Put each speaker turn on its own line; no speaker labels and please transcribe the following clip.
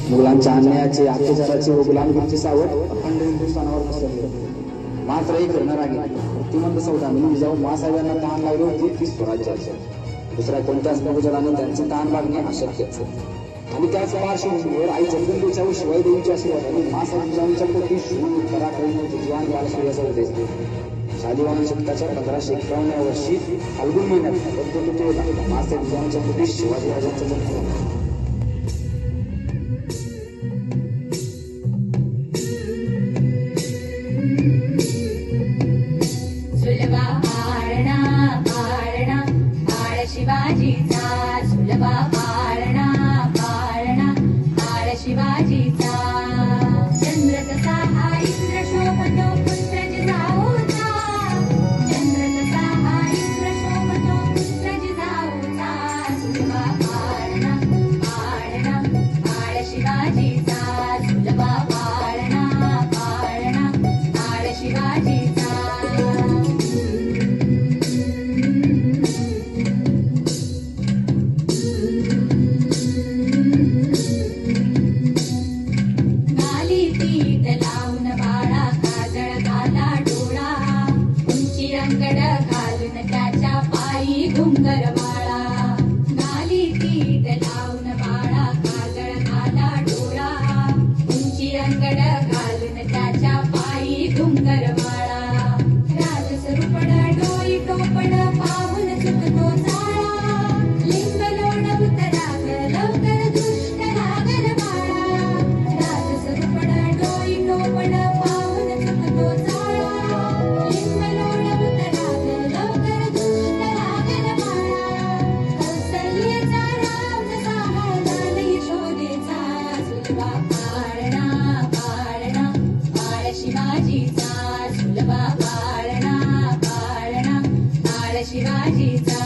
मुघलांच्या अन्यायाचे, अत्याचाराचे व गुलामगिरीचे सावट अखंड हिंदुस्थानावर पसरले होते. मात्र एक रणरागी प्रतिमंद सौदामिनी जिजाऊ मासाहेबांना तहान लावली होती ती स्वराज्याची. दुसऱ्या कोणत्याच प्रभुजनाने त्यांचे तहान भागणे अशक्यच. आणि त्याच पार्श्वभूमीवर आई जगदंबेच्या व शिवाई देवीच्या आशीर्वादाने मासाहेब जिजाऊंच्या पोटी शूर पराक्रमी बुद्धिवान बालसूर्याचा उदय झाला. शालिवाहन शतकाच्या 1551 वर्षी फाल्गुन महिन्यात मासाहेब जिजाऊंच्या पोटी शिवाजी राजांचा जन्म झाला.
शिवाजीचा सुलभा पाळणा पाळणा बाळ शिवाजीचा चंद्र तसा हा इंद्र शोभतो पुत्र जिजाऊचा चंद्र तसा हा इंद्र शोभतो पुत्र जिजाऊचा सुलभा पाळणा पाळणा बाळ शिवाजीचा सुलभा पाळणा पाळणा बाळ शिवाजीचा घुंगरवाळा गाली पीठ लावून बाळा काजळ घाला डोळा उंची अंगड घालून त्याच्या पायी घुंगरवाळा राजस्वरूपड डोई टोपड पाहून सुटतो जाळा लिंग लोण उतराग लवकर दुष्ट लागल बाळा राजस्वरूपड डोई टोपड पाहून सुटतो जाळा लिंग लोण उतराग लवकर दुष्ट लागल शिवाजीचा सुलभा पाळणा पाळणा बाळ शिवाजीचा